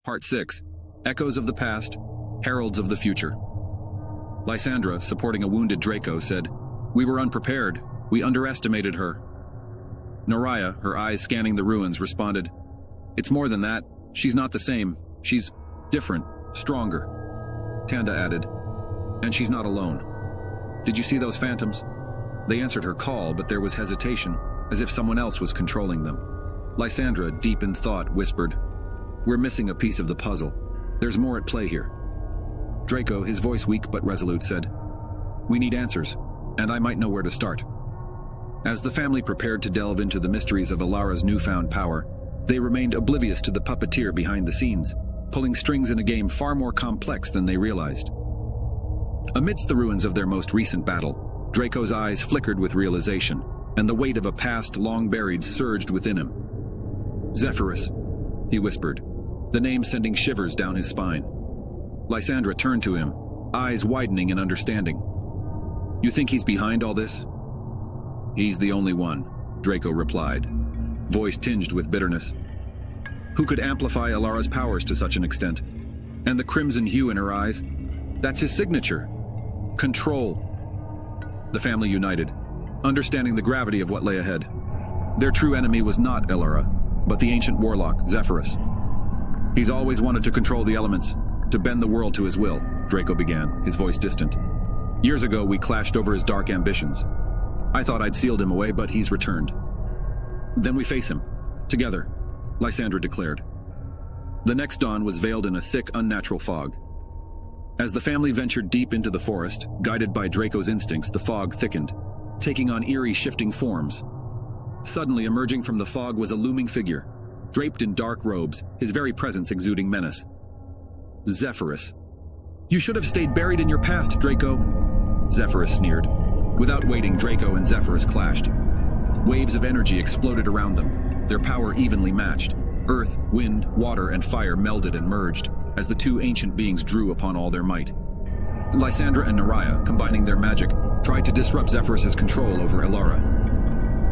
Part 6. Echoes of the Past, Heralds of the Future. Lysandra, supporting a wounded Draco, said, "We were unprepared. We underestimated her." Naraya, her eyes scanning the ruins, responded, "It's more than that. She's not the same. She's different, stronger." Tanda added, "And she's not alone. Did you see those phantoms?" They answered her call, but there was hesitation, as if someone else was controlling them. Lysandra, deep in thought, whispered, "We're missing a piece of the puzzle. There's more at play here." Draco, his voice weak but resolute, said, "We need answers, and I might know where to start." As the family prepared to delve into the mysteries of Alara's newfound power, they remained oblivious to the puppeteer behind the scenes, pulling strings in a game far more complex than they realized. Amidst the ruins of their most recent battle, Draco's eyes flickered with realization, and the weight of a past long buried surged within him. "Zephyrus," he whispered, the name sending shivers down his spine. Lysandra turned to him, eyes widening in understanding. "You think he's behind all this?" "He's the only one," Draco replied, voice tinged with bitterness. "Who could amplify Alara's powers to such an extent? And the crimson hue in her eyes? That's his signature. Control." The family united, understanding the gravity of what lay ahead. Their true enemy was not Alara, but the ancient warlock, Zephyrus. "He's always wanted to control the elements, to bend the world to his will," Draco began, his voice distant. "Years ago, we clashed over his dark ambitions. I thought I'd sealed him away, but he's returned. Then we face him, together," Lysandra declared. The next dawn was veiled in a thick, unnatural fog. As the family ventured deep into the forest, guided by Draco's instincts, the fog thickened, taking on eerie, shifting forms. Suddenly emerging from the fog was a looming figure, draped in dark robes, his very presence exuding menace. Zephyrus. "You should have stayed buried in your past, Draco," Zephyrus sneered. Without waiting, Draco and Zephyrus clashed. Waves of energy exploded around them, their power evenly matched. Earth, wind, water, and fire melded and merged as the two ancient beings drew upon all their might. Lysandra and Naraya, combining their magic, tried to disrupt Zephyrus's control over Alara.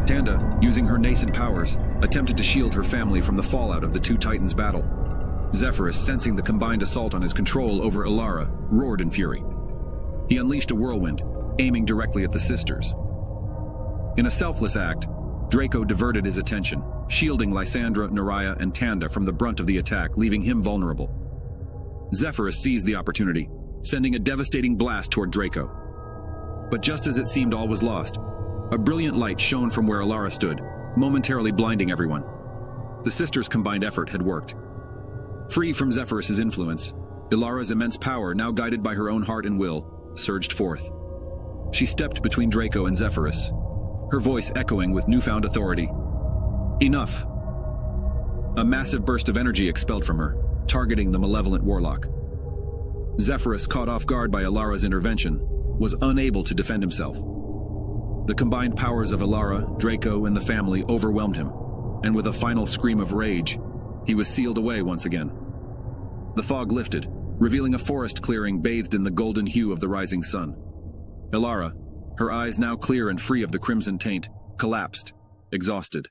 Tanda, using her nascent powers, attempted to shield her family from the fallout of the two titans' battle. Zephyrus, sensing the combined assault on his control over Alara, roared in fury. He unleashed a whirlwind, aiming directly at the sisters. In a selfless act, Draco diverted his attention, shielding Lysandra, Naraya, and Tanda from the brunt of the attack, leaving him vulnerable. Zephyrus seized the opportunity, sending a devastating blast toward Draco. But just as it seemed all was lost, a brilliant light shone from where Alara stood, momentarily blinding everyone. The sisters' combined effort had worked. Free from Zephyrus's influence, Alara's immense power, now guided by her own heart and will, surged forth. She stepped between Draco and Zephyrus, her voice echoing with newfound authority. "Enough!" A massive burst of energy expelled from her, targeting the malevolent warlock. Zephyrus, caught off guard by Alara's intervention, was unable to defend himself. The combined powers of Alara, Draco, and the family overwhelmed him, and with a final scream of rage, he was sealed away once again. The fog lifted, revealing a forest clearing bathed in the golden hue of the rising sun. Alara, her eyes now clear and free of the crimson taint, collapsed, exhausted.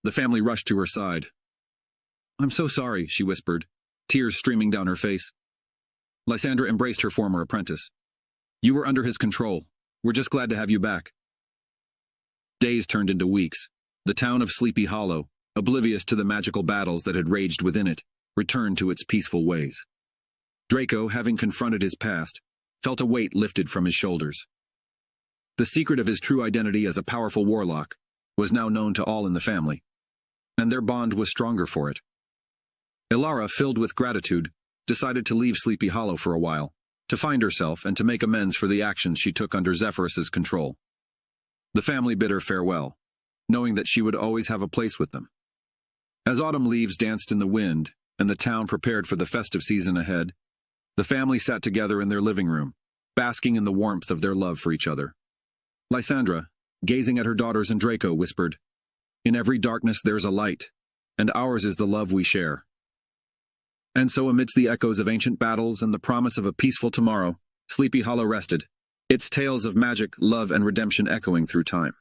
The family rushed to her side. "I'm so sorry," she whispered, tears streaming down her face. Lysandra embraced her former apprentice. "You were under his control. We're just glad to have you back." Days turned into weeks. The town of Sleepy Hollow, oblivious to the magical battles that had raged within it, returned to its peaceful ways. Draco, having confronted his past, felt a weight lifted from his shoulders. The secret of his true identity as a powerful warlock was now known to all in the family, and their bond was stronger for it. Alara, filled with gratitude, decided to leave Sleepy Hollow for a while, to find herself and to make amends for the actions she took under Zephyrus's control. The family bid her farewell, knowing that she would always have a place with them. As autumn leaves danced in the wind and the town prepared for the festive season ahead, the family sat together in their living room, basking in the warmth of their love for each other. Lysandra, gazing at her daughters and Draco, whispered, "In every darkness there's a light, and ours is the love we share." And so amidst the echoes of ancient battles and the promise of a peaceful tomorrow, Sleepy Hollow rested, its tales of magic, love, and redemption echoing through time.